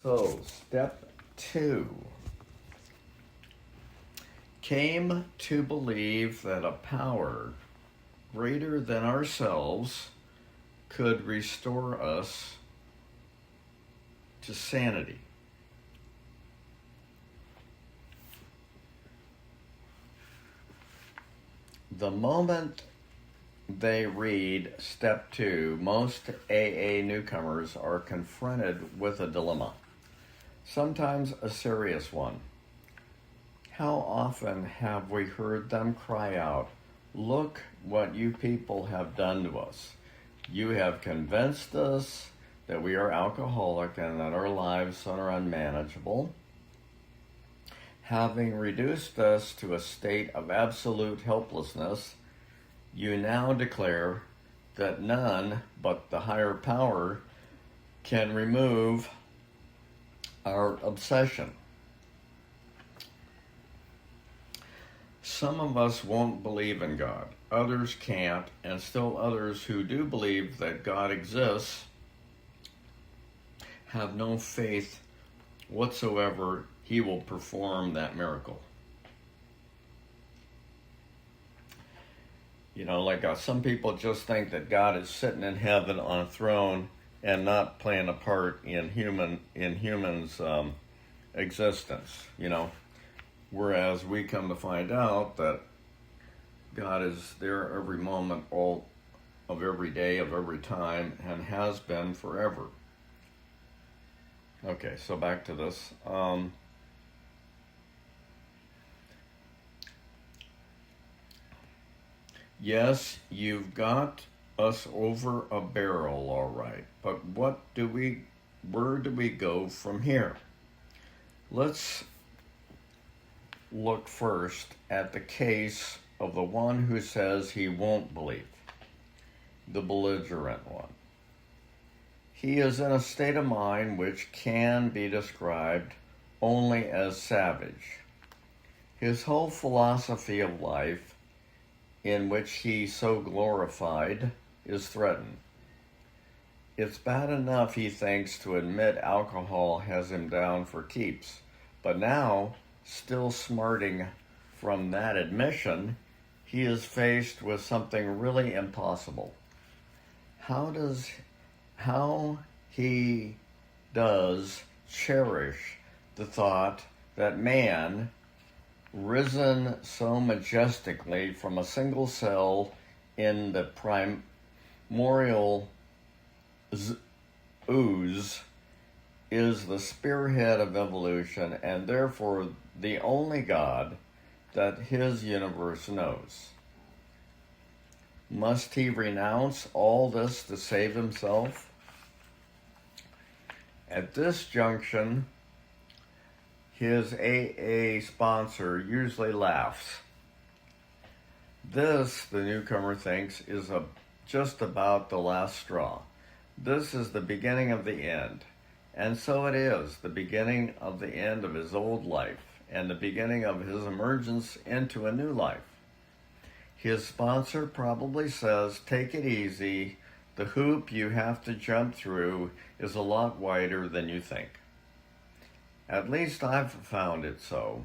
So, step 2. Came to believe that a power greater than ourselves could restore us to sanity. The moment they read step 2, most AA newcomers are confronted with a dilemma, sometimes a serious one. How often have we heard them cry out, "Look what you people have done to us. You have convinced us that we are alcoholic and that our lives are unmanageable, having reduced us to a state of absolute helplessness. You now declare that none but the higher power can remove our obsession." Some of us won't believe in God, others can't, and still others who do believe that God exists have no faith whatsoever He will perform that miracle. Some people just think that God is sitting in heaven on a throne and not playing a part in humans' existence. Whereas we come to find out that God is there every moment, all of every day, of every time, and has been forever. Okay, so back to this. Yes, you've got us over a barrel, all right, but where do we go from here? Let's look first at the case of the one who says he won't believe, the belligerent one. He is in a state of mind which can be described only as savage. His whole philosophy of life, in which he so glorified, is threatened. It's bad enough, he thinks, to admit alcohol has him down for keeps, but now, still smarting from that admission, he is faced with something really impossible. How he does cherish the thought that man, risen so majestically from a single cell in the primordial ooze, is the spearhead of evolution and therefore the only God that his universe knows. Must he renounce all this to save himself? At this junction, his AA sponsor usually laughs. This, the newcomer thinks, is just about the last straw. This is the beginning of the end. And so it is, the beginning of the end of his old life and the beginning of his emergence into a new life. His sponsor probably says, "Take it easy. The hoop you have to jump through is a lot wider than you think." At least I've found it so.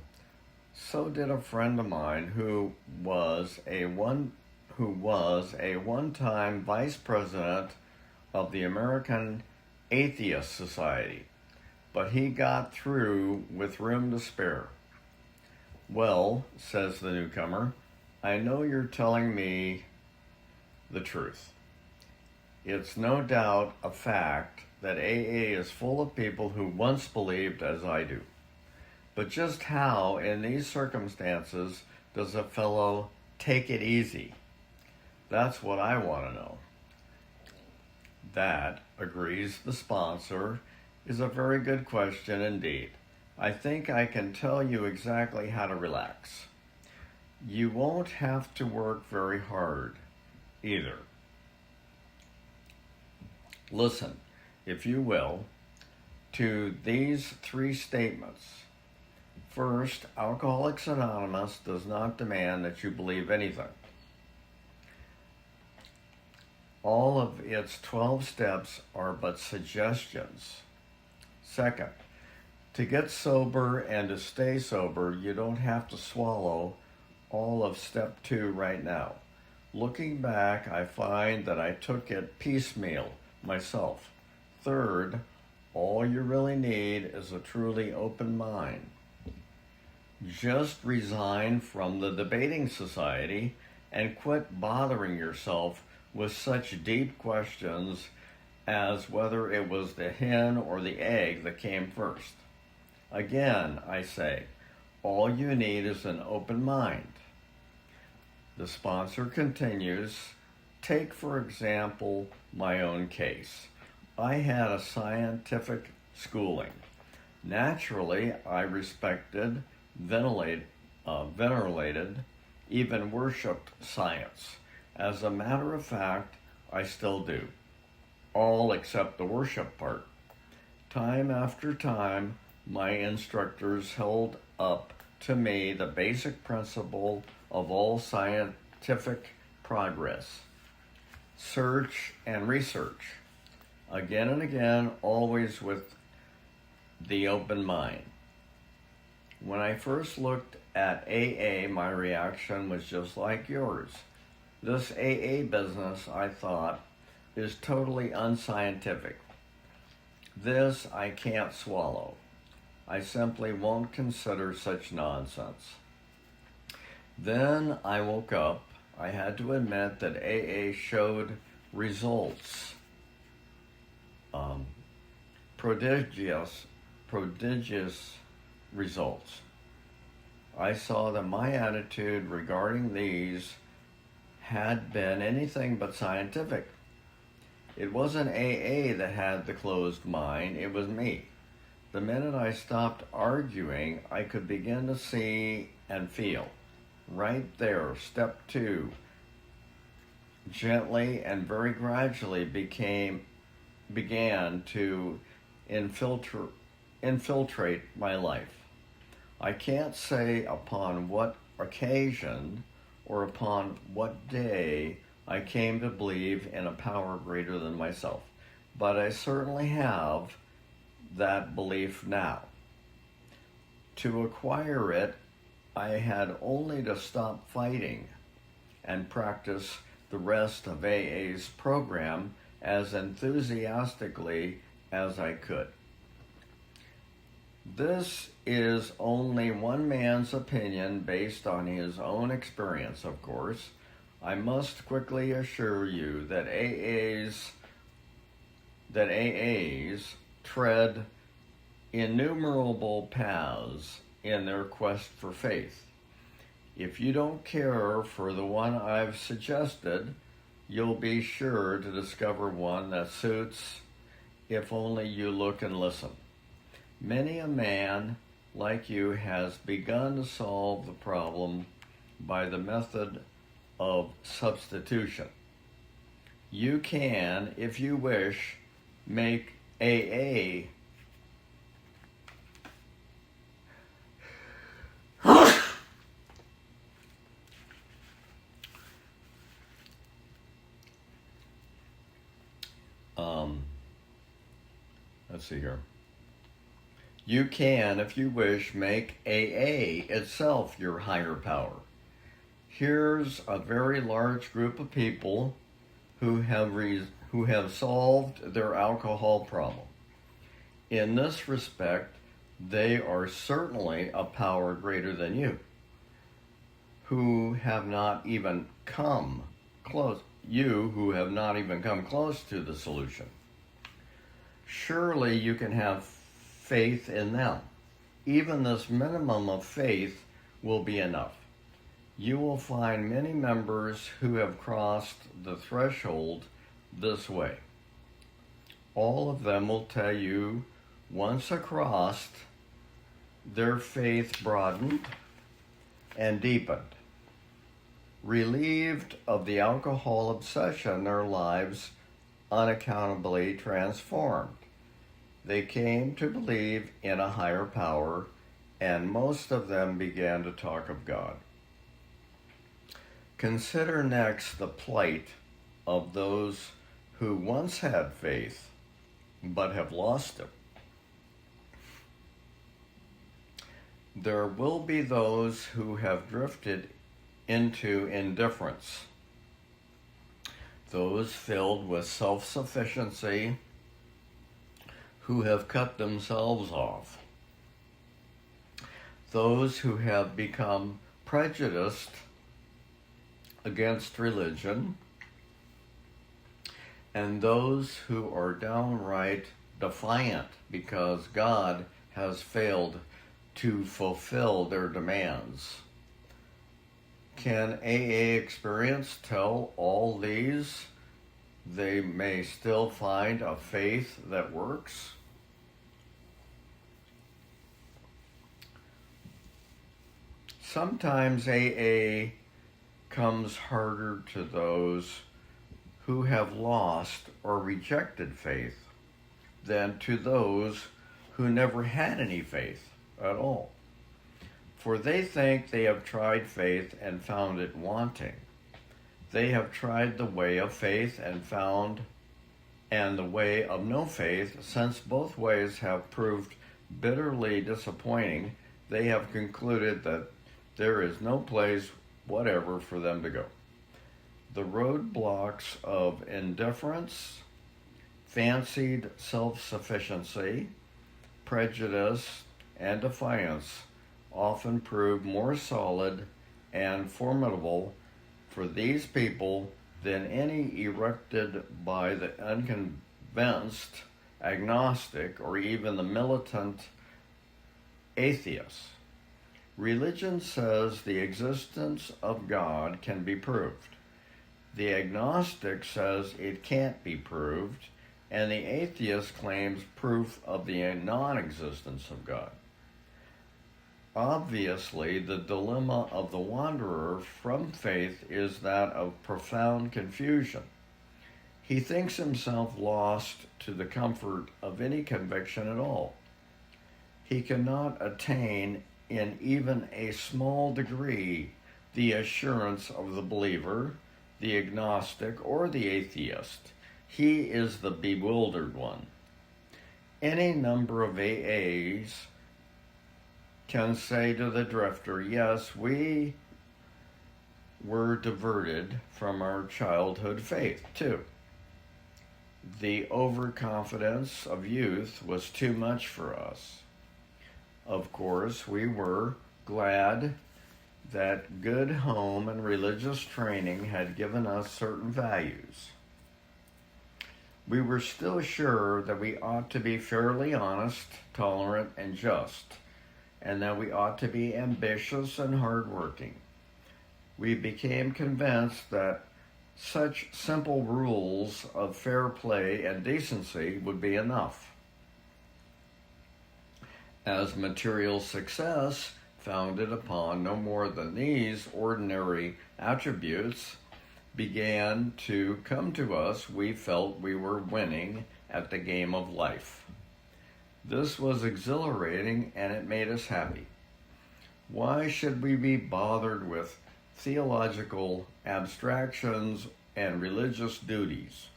So did a friend of mine who was a one-time vice president of the American Atheist Society, but he got through with room to spare. "Well," says the newcomer, "I know you're telling me the truth. It's no doubt a fact that AA is full of people who once believed as I do. But just how, in these circumstances, does a fellow take it easy? That's what I want to know." That, agrees the sponsor, is a very good question indeed. "I think I can tell you exactly how to relax. You won't have to work very hard either. Listen, if you will, to these 3 statements. First, Alcoholics Anonymous does not demand that you believe anything. All of its 12 steps are but suggestions. Second, To get sober and to stay sober, you don't have to swallow all of step 2 right now. Looking back, I find that I took it piecemeal myself. Third, all you really need is a truly open mind. Just resign from the debating society and quit bothering yourself with such deep questions as whether it was the hen or the egg that came first. Again, I say, all you need is an open mind. The sponsor continues, take for example my own case. I had a scientific schooling. Naturally, I respected, venerated, even worshipped science. As a matter of fact, I still do. All except the worship part. Time after time, my instructors held up to me the basic principle of all scientific progress. Search and research. Again and again, always with the open mind. When I first looked at AA, my reaction was just like yours. This AA business, I thought, is totally unscientific. This I can't swallow. I simply won't consider such nonsense. Then I woke up. I had to admit that AA showed results. Prodigious results. I saw that my attitude regarding these had been anything but scientific. It wasn't AA that had the closed mind, it was me. The minute I stopped arguing, I could begin to see and feel. Right there, step 2, gently and very gradually began to infiltrate my life. I can't say upon what occasion or upon what day I came to believe in a power greater than myself, but I certainly have that belief now. To acquire it, I had only to stop fighting and practice the rest of AA's program as enthusiastically as I could. This is only one man's opinion based on his own experience, of course. I must quickly assure you that AAs tread innumerable paths in their quest for faith. If you don't care for the one I've suggested, you'll be sure to discover one that suits if only you look and listen. Many a man like you has begun to solve the problem by the method of substitution. You can, if you wish, make AA let's see here. You can, if you wish, make AA itself your higher power. Here's a very large group of people who have solved their alcohol problem. In this respect, they are certainly a power greater than you, who have not even come close. You who have not even come close to the solution. Surely you can have faith in them. Even this minimum of faith will be enough. You will find many members who have crossed the threshold this way. All of them will tell you, once across, their faith broadened and deepened. Relieved of the alcohol obsession, their lives unaccountably transformed. They came to believe in a higher power, and most of them began to talk of God. Consider next the plight of those who once had faith but have lost it. There will be those who have drifted into indifference, those filled with self-sufficiency who have cut themselves off, those who have become prejudiced against religion, and those who are downright defiant because God has failed to fulfill their demands. Can AA experience tell all these they may still find a faith that works? Sometimes AA comes harder to those who have lost or rejected faith than to those who never had any faith at all. For they think they have tried faith and found it wanting. They have tried the way of faith and the way of no faith. Since both ways have proved bitterly disappointing, they have concluded that there is no place whatever for them to go. The roadblocks of indifference, fancied self-sufficiency, prejudice, and defiance often prove more solid and formidable for these people than any erected by the unconvinced agnostic or even the militant atheist. Religion says the existence of God can be proved. The agnostic says it can't be proved, and the atheist claims proof of the non-existence of God. Obviously, the dilemma of the wanderer from faith is that of profound confusion. He thinks himself lost to the comfort of any conviction at all. He cannot attain in even a small degree the assurance of the believer, the agnostic, or the atheist. He is the bewildered one. Any number of AAs can say to the drifter, yes, we were diverted from our childhood faith too. The overconfidence of youth was too much for us. Of course, we were glad that good home and religious training had given us certain values. We were still sure that we ought to be fairly honest, tolerant, and just, and that we ought to be ambitious and hardworking. We became convinced that such simple rules of fair play and decency would be enough. As material success, founded upon no more than these ordinary attributes, began to come to us, we felt we were winning at the game of life. This was exhilarating and it made us happy. Why should we be bothered with theological abstractions and religious duties,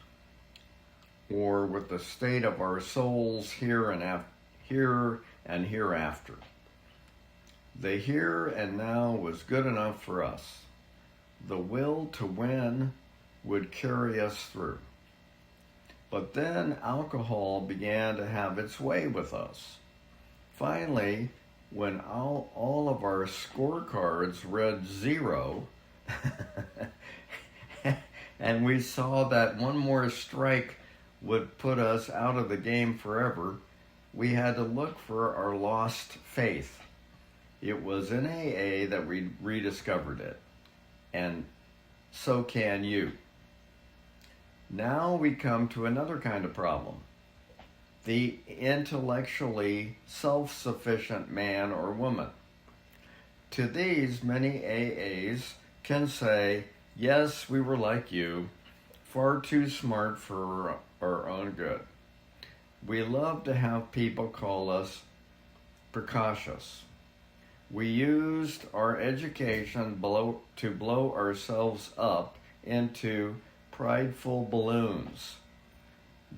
or with the state of our souls here and hereafter? The here and now was good enough for us. The will to win would carry us through. But then alcohol began to have its way with us. Finally, when all of our scorecards read 0, and we saw that one more strike would put us out of the game forever, we had to look for our lost faith. It was in AA that we rediscovered it, and so can you. Now we come to another kind of problem. The intellectually self-sufficient man or woman. To these, many AAs can say, yes, we were like you, far too smart for our own good. We love to have people call us precocious. We used our education to blow ourselves up into prideful balloons.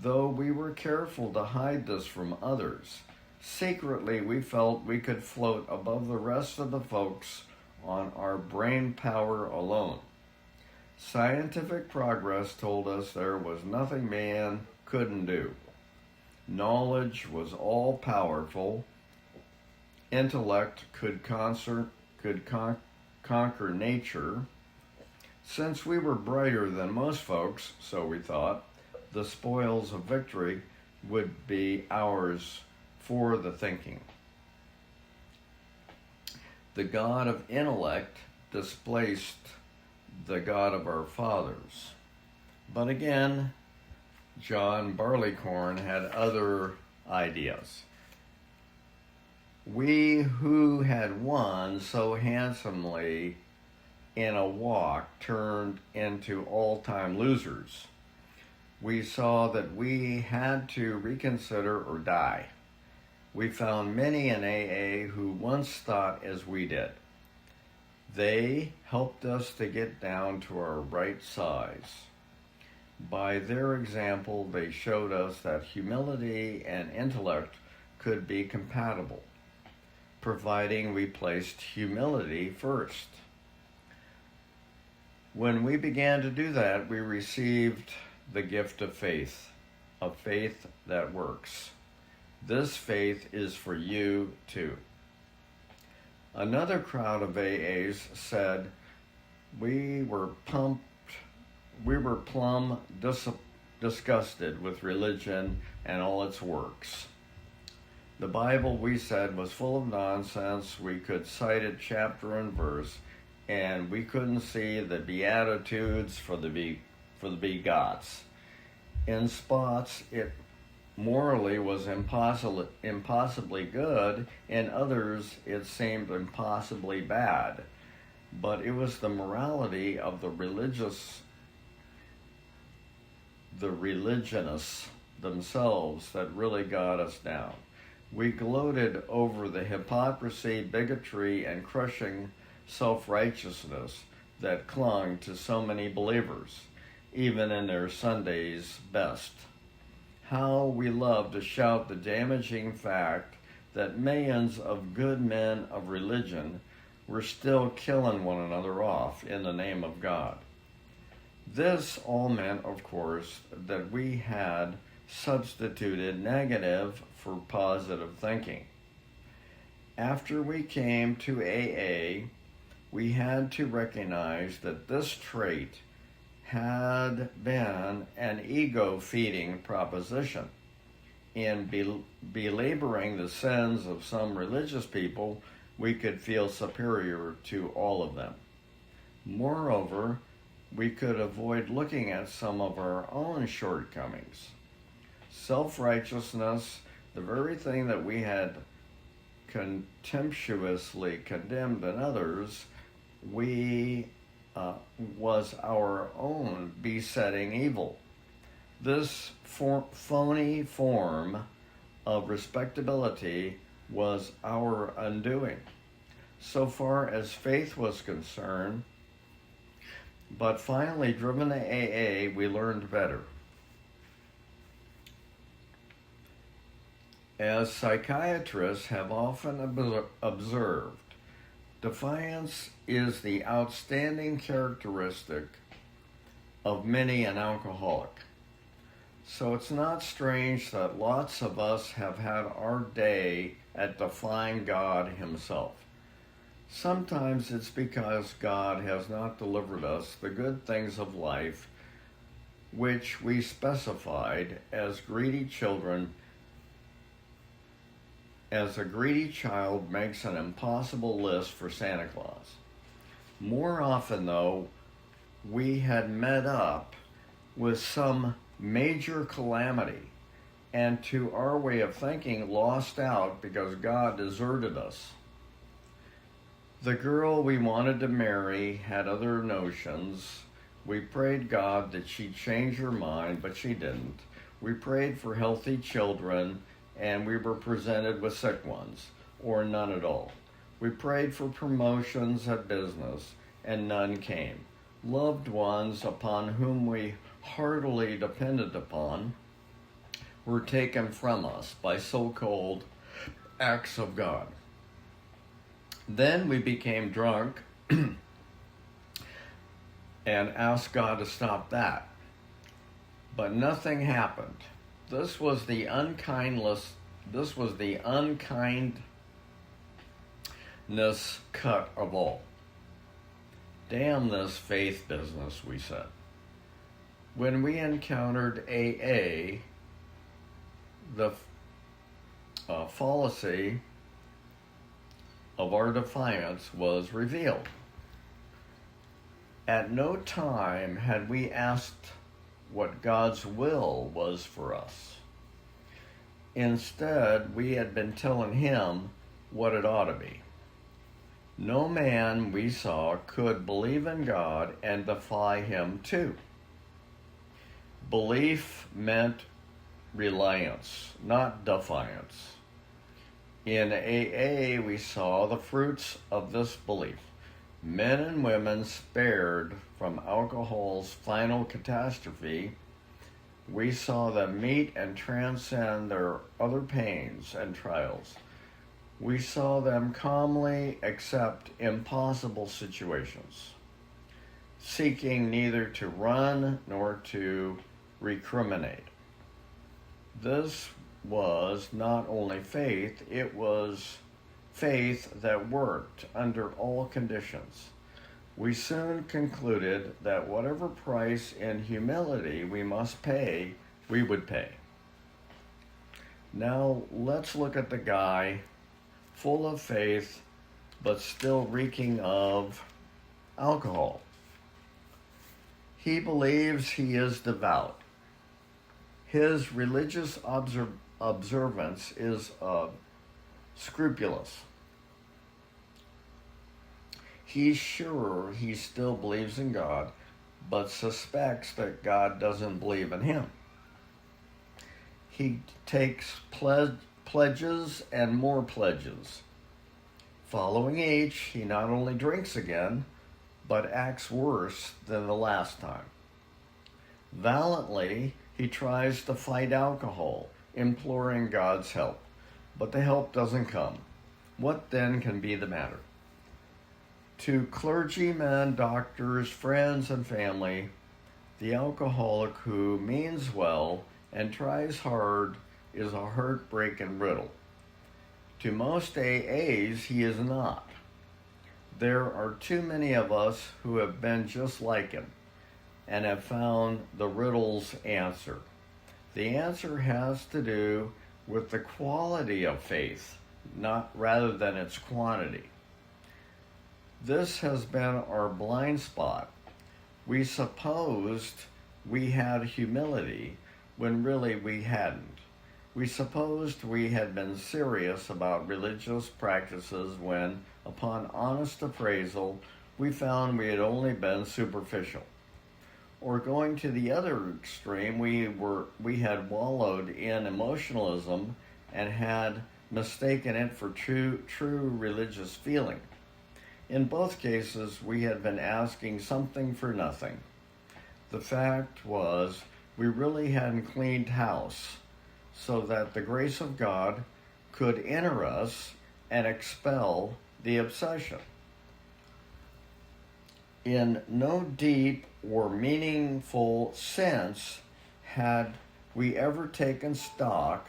Though we were careful to hide this from others, Secretly, we felt we could float above the rest of the folks on our brain power alone. Scientific progress told us there was nothing man couldn't do. Knowledge was all powerful. Intellect could conquer nature. Since we were brighter than most folks, so we thought, the spoils of victory would be ours for the thinking. The God of intellect displaced the God of our fathers. But again, John Barleycorn had other ideas. We who had won so handsomely in a walk turned into all-time losers. We saw that we had to reconsider or die. We found many in AA who once thought as we did. They helped us to get down to our right size. By their example, they showed us that humility and intellect could be compatible, providing we placed humility first. When we began to do that, we received the gift of faith, a faith that works. This faith is for you too. Another crowd of AAs said we were plumb disgusted with religion and all its works. The Bible, we said, was full of nonsense. We could cite it chapter and verse, and we couldn't see the Beatitudes for the begots. In spots, it morally was impossibly good. In others, it seemed impossibly bad. But it was the morality of the religionists themselves that really got us down. We gloated over the hypocrisy, bigotry, and crushing self-righteousness that clung to so many believers, even in their Sunday's best. How we love to shout the damaging fact that millions of good men of religion were still killing one another off in the name of God. This all meant, of course, that we had substituted negative for positive thinking. After we came to AA, we had to recognize that this trait had been an ego-feeding proposition. In belaboring the sins of some religious people, we could feel superior to all of them. Moreover, we could avoid looking at some of our own shortcomings. Self-righteousness, the very thing that we had contemptuously condemned in others, was our own besetting evil. This phony form of respectability was our undoing, so far as faith was concerned. But finally, driven to AA, we learned better. As psychiatrists have often observed, defiance is the outstanding characteristic of many an alcoholic. So it's not strange that lots of us have had our day at defying God Himself. Sometimes it's because God has not delivered us the good things of life, which we specified as greedy children. As a greedy child makes an impossible list for Santa Claus. More often, though, we had met up with some major calamity and, to our way of thinking, lost out because God deserted us. The girl we wanted to marry had other notions. We prayed God that she'd change her mind, but she didn't. We prayed for healthy children, and we were presented with sick ones, or none at all. We prayed for promotions at business, and none came. Loved ones upon whom we heartily depended upon were taken from us by so-called acts of God. Then we became drunk and asked God to stop that. But nothing happened. This was the unkindness cut of all. Damn this faith business, we said. When we encountered AA, the fallacy of our defiance was revealed. At no time had we asked what God's will was for us. Instead, we had been telling him what it ought to be. No man we saw could believe in God and defy him too. Belief meant reliance, not defiance. In AA, we saw the fruits of this belief. Men and women spared from alcohol's final catastrophe. We saw them meet and transcend their other pains and trials. We saw them calmly accept impossible situations, seeking neither to run nor to recriminate. This was not only faith, it was faith that worked under all conditions. We soon concluded that whatever price in humility we must pay, we would pay. Now let's look at the guy full of faith but still reeking of alcohol. He believes he is devout. His religious observance is scrupulous. He's sure he still believes in God, but suspects that God doesn't believe in him. He takes pledges and more pledges. Following each, he not only drinks again, but acts worse than the last time. Valiantly, he tries to fight alcohol, imploring God's help, but the help doesn't come. What then can be the matter? To clergymen, doctors, friends, and family, the alcoholic who means well and tries hard is a heartbreaking riddle. To most AAs, he is not. There are too many of us who have been just like him and have found the riddle's answer. The answer has to do with the quality of faith, not rather than its quantity. This has been our blind spot. We supposed we had humility when really we hadn't. We supposed we had been serious about religious practices when, upon honest appraisal, we found we had only been superficial. Or going to the other extreme, we had wallowed in emotionalism and had mistaken it for true religious feeling. In both cases, we had been asking something for nothing. The fact was, we really hadn't cleaned house so that the grace of God could enter us and expel the obsession. In no deep or meaningful sense had we ever taken stock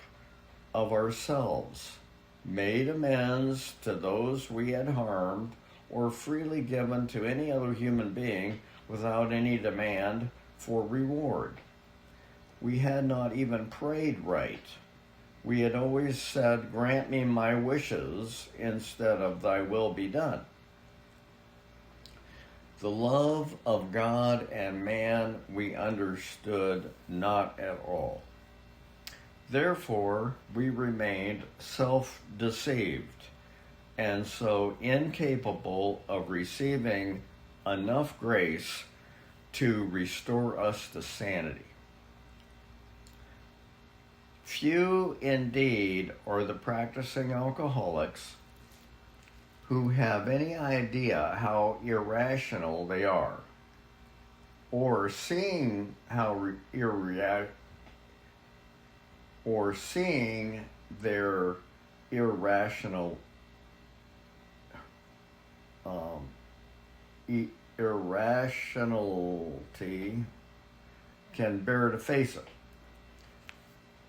of ourselves, made amends to those we had harmed, or freely given to any other human being without any demand for reward. We had not even prayed right. We had always said, "Grant me my wishes," instead of "Thy will be done." The love of God and man we understood not at all. Therefore, we remained self-deceived and so incapable of receiving enough grace to restore us to sanity. Few indeed are the practicing alcoholics who have any idea how irrational they are, or seeing their irrational um, irrationality can bear to face it.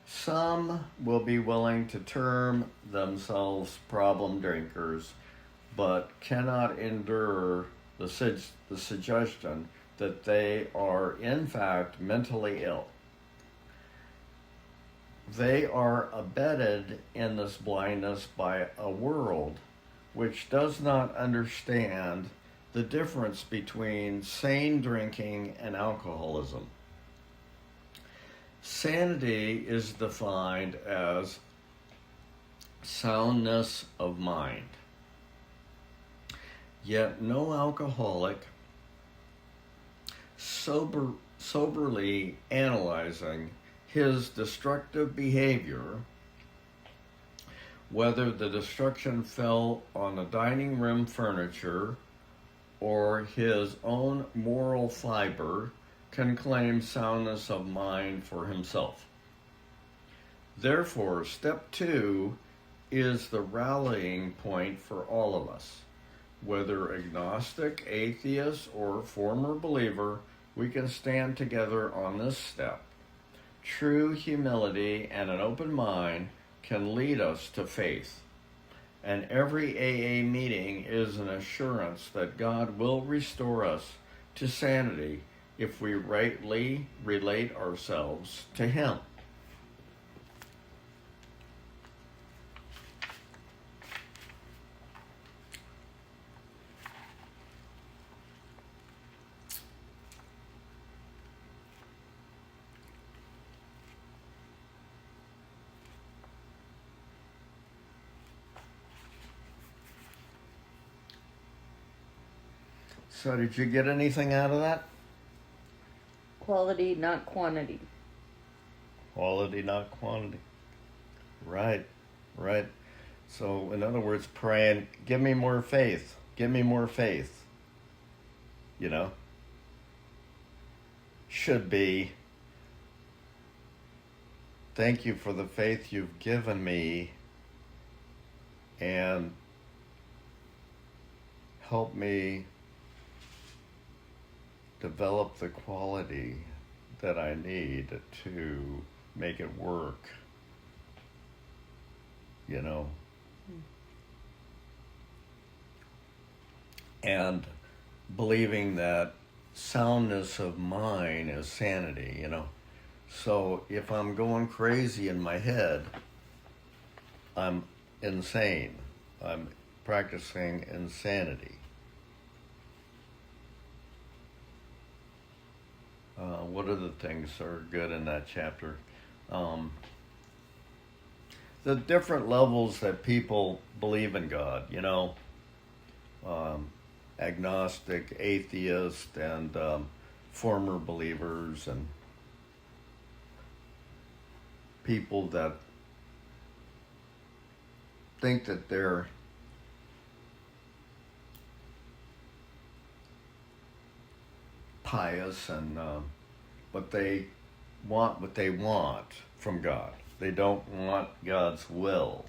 Some will be willing to term themselves problem drinkers, but cannot endure the suggestion that they are in fact mentally ill. They are abetted in this blindness by a world which does not understand the difference between sane drinking and alcoholism. Sanity is defined as soundness of mind. Yet no alcoholic, soberly analyzing his destructive behavior, whether the destruction fell on the dining room furniture or his own moral fiber, can claim soundness of mind for himself. Therefore, step 2 is the rallying point for all of us. Whether agnostic, atheist, or former believer, we can stand together on this step. True humility and an open mind can lead us to faith. And every AA meeting is an assurance that God will restore us to sanity if we rightly relate ourselves to Him. So did you get anything out of that? Quality, not quantity. Quality, not quantity. Right, right. So in other words, praying, give me more faith. Give me more faith. You know? Should be, thank you for the faith you've given me, and help me develop the quality that I need to make it work, you know. And believing that soundness of mind is sanity, you know. So if I'm going crazy in my head, I'm insane. I'm practicing insanity. What other things are good in that chapter? The different levels that people believe in God, you know, agnostic, atheist, and former believers, and people that think that they're pious, and but they want what they want from God. They don't want God's will.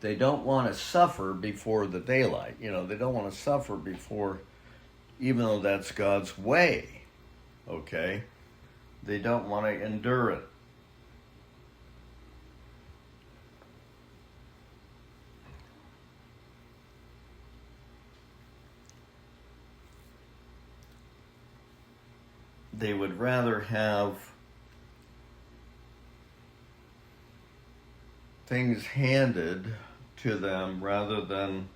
They don't want to suffer before the daylight. You know, they don't want to suffer before, even though that's God's way. Okay? They don't want to endure it. They would rather have things handed to them rather than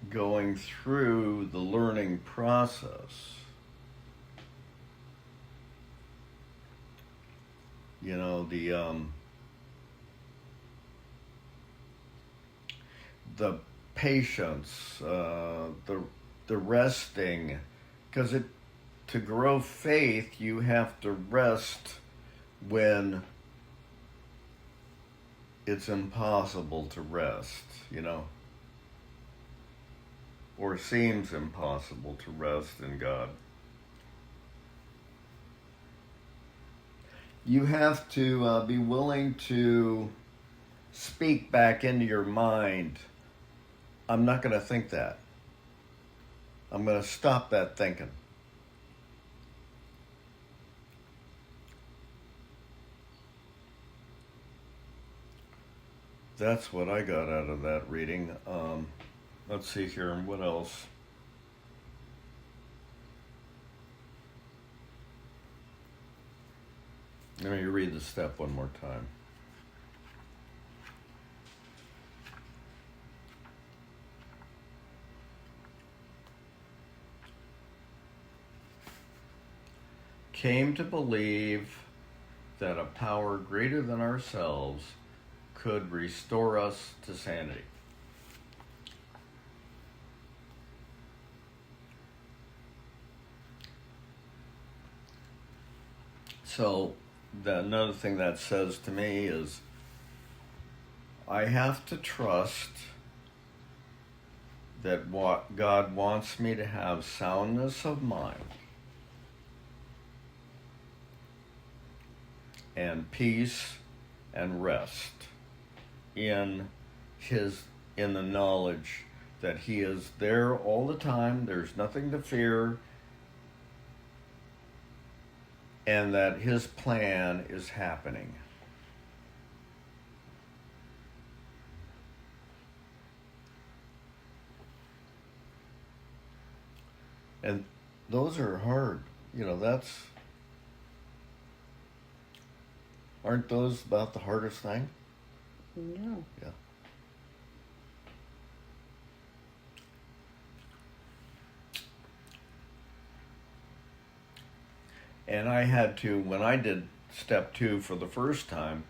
going through the learning process. You know, the patience, the resting, because to grow faith, you have to rest when it's impossible to rest, you know. or seems impossible to rest in God. You have to be willing to speak back into your mind, I'm not going to think that. I'm going to stop that thinking. That's what I got out of that reading. Let's see here, what else? Let me read the step one more time. Came to believe that a power greater than ourselves could restore us to sanity. So, another thing that says to me is I have to trust that what God wants me to have soundness of mind and peace and rest in the knowledge that He is there all the time, there's nothing to fear, and that His plan is happening. And those are hard. Aren't those about the hardest thing? No. Yeah. And I had to, when I did step 2 for the first time,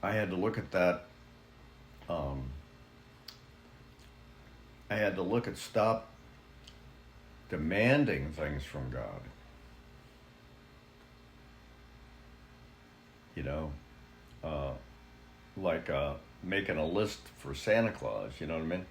I had to look at that. I had to look at stop demanding things from God. Like making a list for Santa Claus, you know what I mean?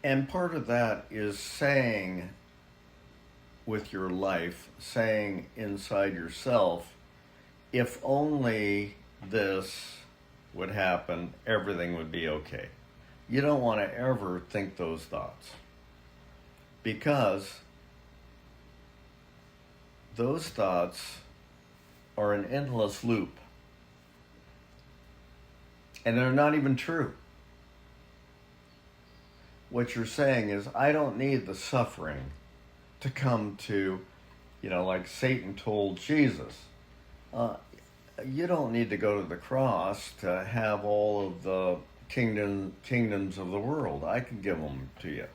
And part of that is saying with your life, saying inside yourself, if only this would happen, everything would be okay. You don't want to ever think those thoughts, because those thoughts are an endless loop, and they're not even true. What you're saying is, I don't need the suffering to come to, like Satan told Jesus, you don't need to go to the cross to have all of the kingdoms of the world. I can give them to you.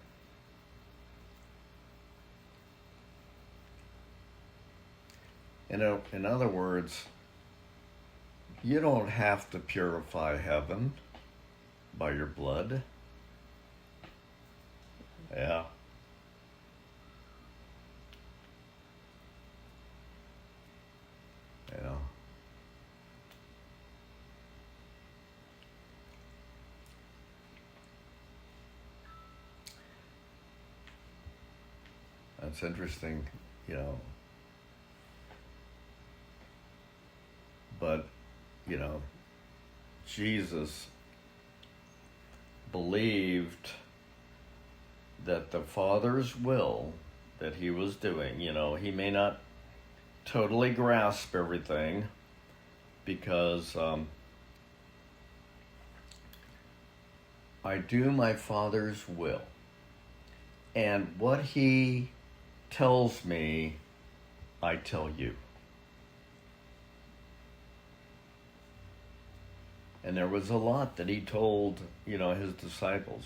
In other words, you don't have to purify heaven by your blood. Yeah. Yeah. That's interesting, But, Jesus believed that the Father's will that He was doing, He may not totally grasp everything, because I do my Father's will. And what He tells me, I tell you. And there was a lot that He told, His disciples,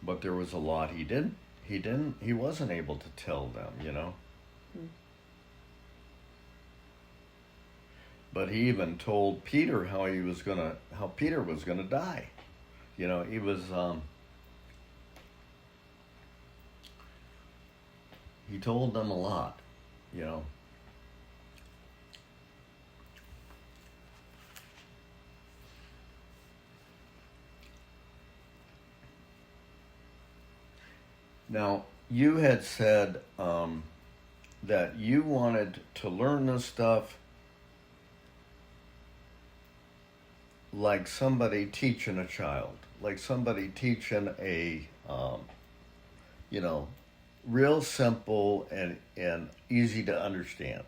But there was a lot he wasn't able to tell them, But He even told Peter how Peter was gonna die. He was, He told them a lot, you know. Now, you had said that you wanted to learn this stuff like somebody teaching a child, like somebody teaching a, you know, real simple and easy to understand.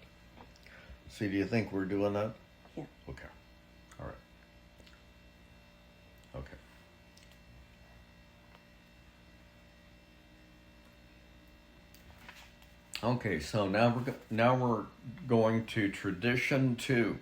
See, do you think we're doing that? Yeah. Okay. All right. Okay. Okay, so now we're going to tradition 2.